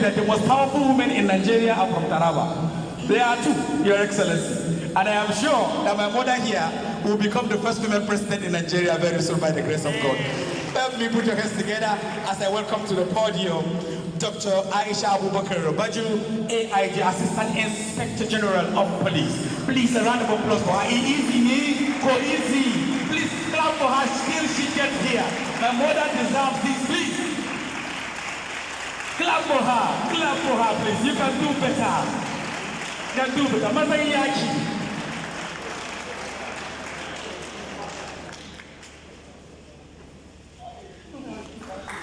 that the most powerful women in Nigeria are from Taraba. There are two, Your Excellency. And I am sure that my mother here will become the first female president in Nigeria very soon by the grace of God. Help me put your hands together as I welcome to the podium Dr. Abubakar, Baju, AIG, Assistant Inspector General of Police. Please, a round of applause for her. Easy. Please clap for her till she gets here. My mother deserves this, please. Clap for her, please. You can do better. Masayaki.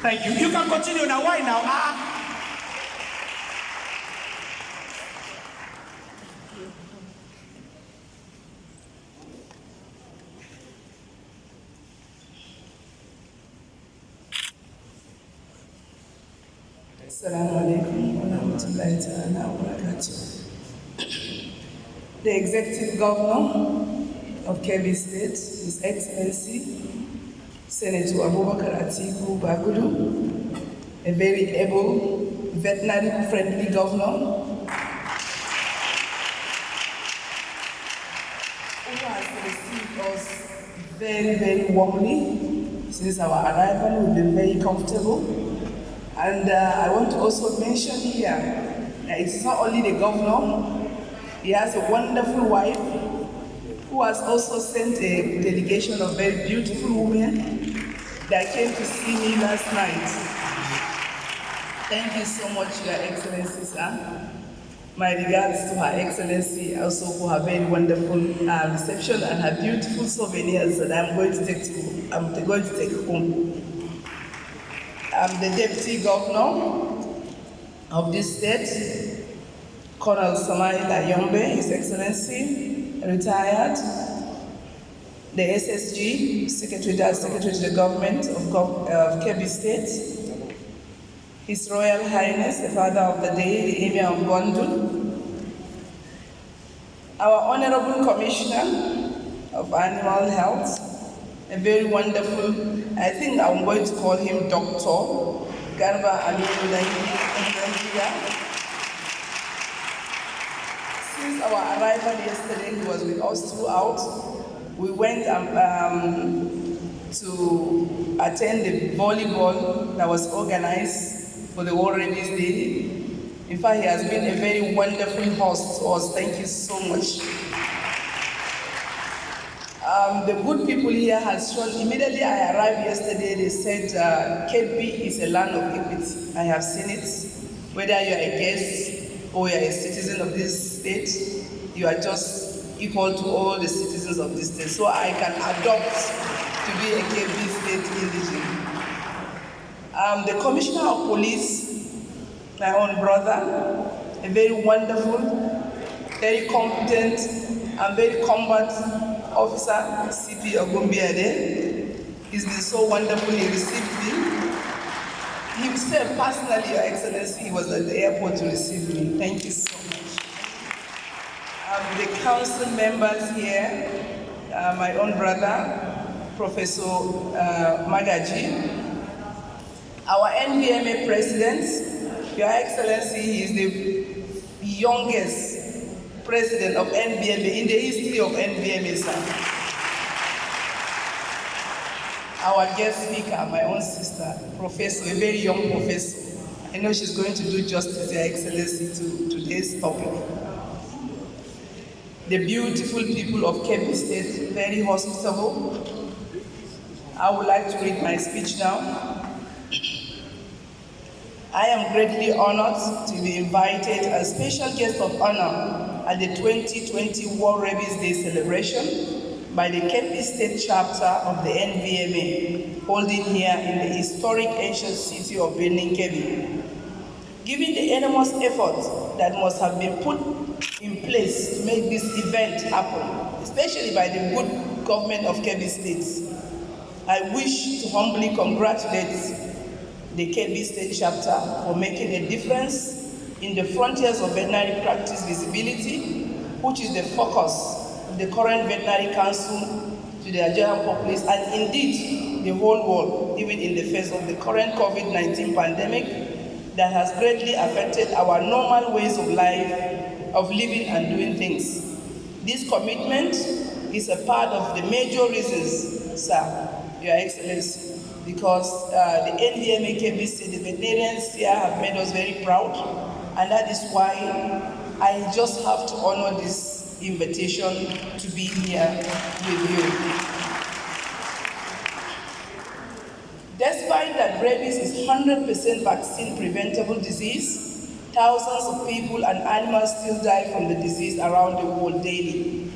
Thank you. You can continue now. Why now? Assalamu alaikum wa rahmatullahi ta'ala wa barakatuh. The Executive Governor of Kebbi State, His Excellency, Senator Abubakar Baju, a very able, veterinary-friendly governor, who has received us very, very warmly since our arrival. We've been very comfortable. And I want to also mention here that it's not only the governor, he has a wonderful wife who has also sent a delegation of very beautiful women that came to see me last night. Thank you so much, Your Excellency, sir. My regards to Her Excellency also for her very wonderful reception and her beautiful souvenirs that I'm going to take home. I'm the Deputy Governor of this state, Colonel Samaila Yombe, His Excellency, retired. The SSG, Secretary to the Government of Kebbi State, His Royal Highness, the Father of the Day, the Emir of Gondu, our Honorable Commissioner of Animal Health, a very wonderful, I think I'm going to call him Dr. Garba Aminu Nigeria. Since our arrival yesterday, he was with us throughout. We went to attend the volleyball that was organized for the World Rabies Day. In fact, he has been a very wonderful host to us. Thank you so much. The good people here has shown, immediately I arrived yesterday, they said Kebbi is a land of equity. I have seen it. Whether you are a guest or you are a citizen of this state, you are just equal to all the citizens of this state. So I can adopt to be a Kebbi state indigene. The Commissioner of Police, my own brother, a very wonderful, very competent, and very combat officer, CP Ogumbiade. He's been so wonderful, he received me. Himself, personally, Your Excellency, he was at the airport to receive me. Thank you so much. The council members here, my own brother, Professor Magaji, our NVMA president, Your Excellency, he is the youngest president of NVMA in the history of NVMA, sir. Our guest speaker, my own sister, professor, a very young professor. I know she's going to do justice, Your Excellency, to today's topic. The beautiful people of Kebbi State, very hospitable. I would like to read my speech now. I am greatly honored to be invited as special guest of honor at the 2020 World Rabies Day celebration by the Kebbi State chapter of the NVMA, holding here in the historic ancient city of Benin, Kebbi. Given the enormous effort that must have been put in place to make this event happen, especially by the good government of Kebbi State, I wish to humbly congratulate the Kebbi State chapter for making a difference in the frontiers of veterinary practice visibility, which is the focus of the current veterinary council to the Nigerian populace and indeed the whole world, even in the face of the current COVID-19 pandemic that has greatly affected our normal ways of life, of living and doing things. This commitment is a part of the major reasons, sir, Your Excellency, because the NDMA Kebbi, the veterinarians here have made us very proud, and that is why I just have to honor this invitation to be here with you. Despite that rabies is 100% vaccine preventable disease, thousands of people and animals still die from the disease around the world daily.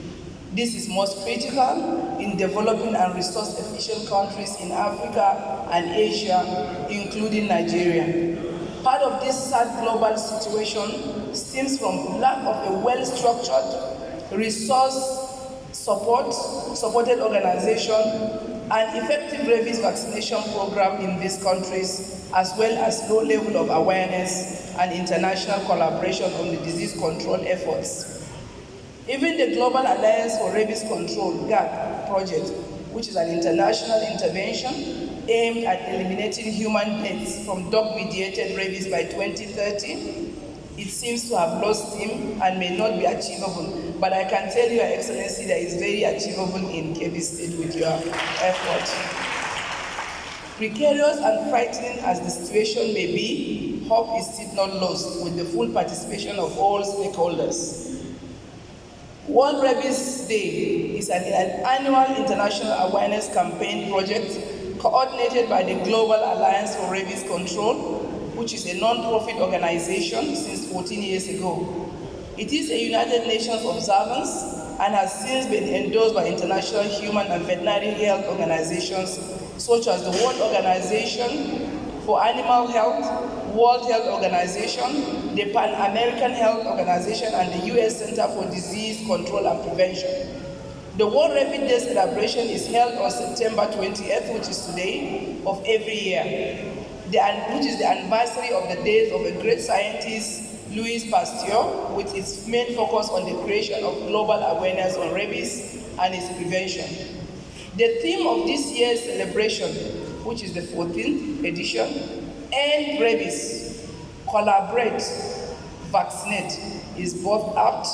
This is most critical in developing and resource-efficient countries in Africa and Asia, including Nigeria. Part of this sad global situation stems from lack of a well-structured, resource-supported organization and effective rabies vaccination program in these countries, as well as low level of awareness and international collaboration on the disease control efforts. Even the Global Alliance for Rabies Control, GAC project, which is an international intervention aimed at eliminating human deaths from dog-mediated rabies by 2030, it seems to have lost steam and may not be achievable. But I can tell Your Excellency that it's very achievable in Kebbi State with your effort. Precarious and frightening as the situation may be, hope is still not lost with the full participation of all stakeholders. World Rabies Day is an annual international awareness campaign project coordinated by the Global Alliance for Rabies Control, which is a non-profit organization since 14 years ago. It is a United Nations observance and has since been endorsed by international human and veterinary health organizations such as the World Organization for Animal Health, World Health Organization, the Pan-American Health Organization, and the U.S. Center for Disease Control and Prevention. The World Rabies Day celebration is held on September 20th, which is today, of every year, which is the anniversary of the death of a great scientist, Louis Pasteur, with its main focus on the creation of global awareness on rabies and its prevention. The theme of this year's celebration, which is the 14th edition, End Rabies, Collaborate, Vaccinate, is both apt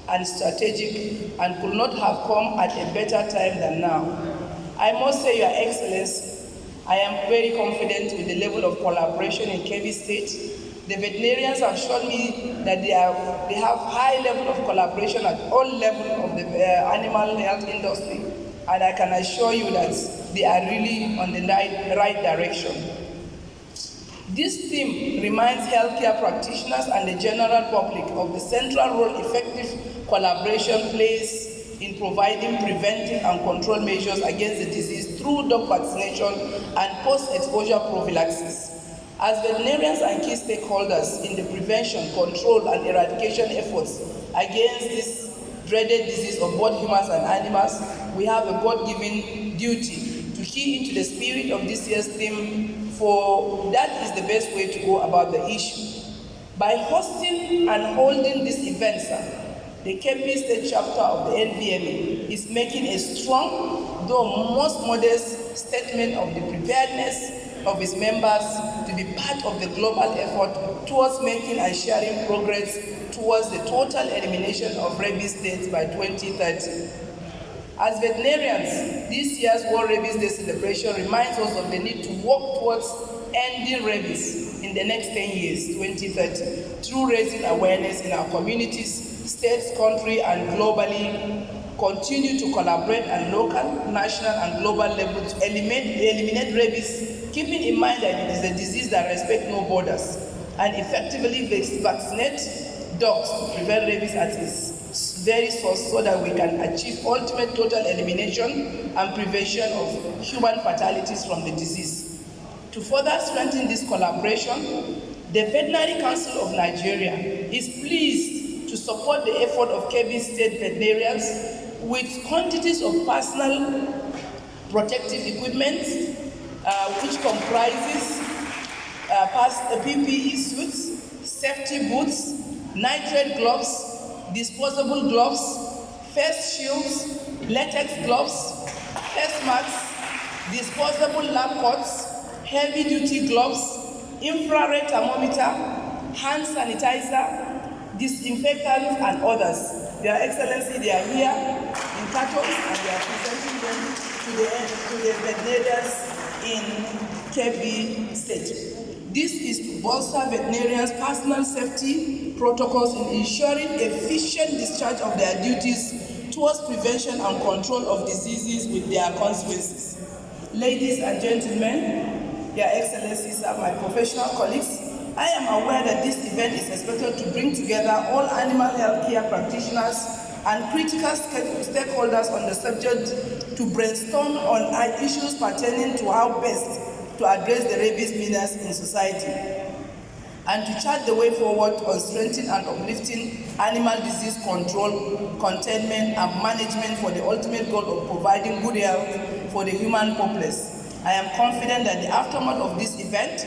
and strategic and could not have come at a better time than now. I must say, Your Excellency, I am very confident with the level of collaboration in Kebbi State. The veterinarians have shown me that they have high level of collaboration at all levels of the animal health industry, and I can assure you that they are really on the right direction. This theme reminds healthcare practitioners and the general public of the central role effective collaboration plays in providing preventive and control measures against the disease through dog vaccination and post-exposure prophylaxis. As veterinarians and key stakeholders in the prevention, control, and eradication efforts against this dreaded disease of both humans and animals, we have a God-given duty to key into the spirit of this year's theme, for that is the best way to go about the issue. By hosting and holding this event, the Kebbi State chapter of the NVMA is making a strong, though most modest, statement of the preparedness of its members to be part of the global effort towards making and sharing progress towards the total elimination of rabies deaths by 2030. As veterinarians, this year's World Rabies Day celebration reminds us of the need to work towards ending rabies in the next 10 years, 2030, through raising awareness in our communities, states, country, and globally. Continue to collaborate at local, national, and global levels to eliminate rabies, keeping in mind that it is a disease that respects no borders, and effectively vaccinate dogs to prevent rabies at its very source so that we can achieve ultimate total elimination and prevention of human fatalities from the disease. To further strengthen this collaboration, the Veterinary Council of Nigeria is pleased to support the effort of Kebbi State veterinarians with quantities of personal protective equipment, which comprises PPE suits, safety boots, nitrate gloves, disposable gloves, face shields, latex gloves, face masks, disposable lab coats, heavy-duty gloves, infrared thermometer, hand sanitizer, disinfectants, and others. Their Excellency, they are here in cartons and they are presenting them to the veterinarians in Kebbi State. This is to bolster veterinarians' personal safety protocols in ensuring efficient discharge of their duties towards prevention and control of diseases with their consequences. Ladies and gentlemen, Your Excellencies and my professional colleagues, I am aware that this event is expected to bring together all animal health care practitioners and critical stakeholders on the subject to brainstorm on issues pertaining to how best to address the rabies menace in society, and to chart the way forward on strengthening and uplifting animal disease control, containment, and management for the ultimate goal of providing good health for the human populace. I am confident that the aftermath of this event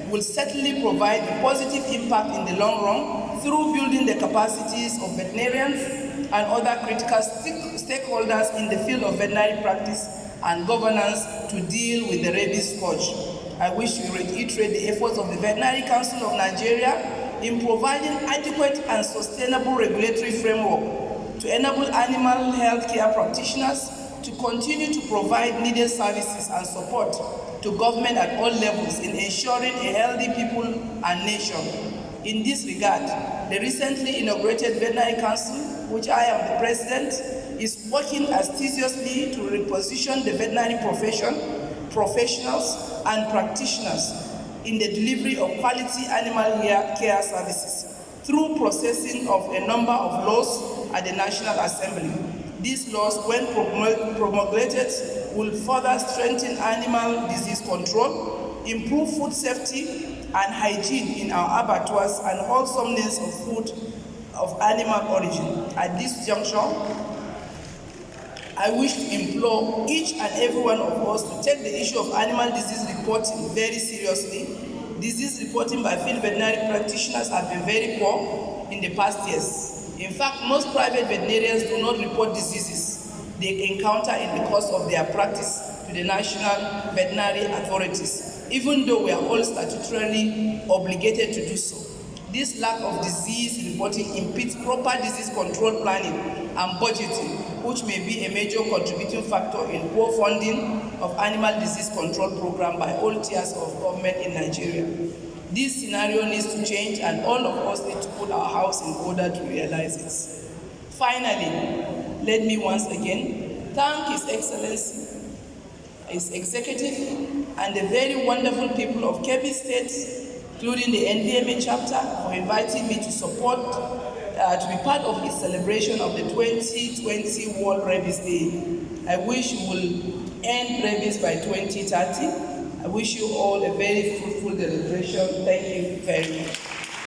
will certainly provide a positive impact in the long run through building the capacities of veterinarians and other critical stakeholders in the field of veterinary practice and governance to deal with the rabies scourge. I wish to reiterate the efforts of the Veterinary Council of Nigeria in providing adequate and sustainable regulatory framework to enable animal health care practitioners to continue to provide needed services and support to government at all levels in ensuring a healthy people and nation. In this regard, the recently inaugurated Veterinary Council, which I am the president, is working assiduously to reposition the veterinary profession, professionals, and practitioners in the delivery of quality animal care services through processing of a number of laws at the National Assembly. These laws, when promulgated, will further strengthen animal disease control, improve food safety and hygiene in our abattoirs, and wholesomeness of food of animal origin. At this juncture, I wish to implore each and every one of us to take the issue of animal disease reporting very seriously. Disease reporting by field veterinary practitioners have been very poor in the past years. In fact, most private veterinarians do not report diseases they encounter in the course of their practice to the national veterinary authorities, even though we are all statutorily obligated to do so. This lack of disease reporting impedes proper disease control planning and budgeting, which may be a major contributing factor in poor funding of animal disease control program by all tiers of government in Nigeria. This scenario needs to change, and all of us need to put our house in order to realize it. Finally, let me once again thank His Excellency, His Executive, and the very wonderful people of Kebbi State, including the NVMA chapter, for inviting me to support, to be part of its celebration of the 2020 World Rabies Day. I wish we will end rabies by 2030. I wish you all a very fruitful celebration. Thank you very much.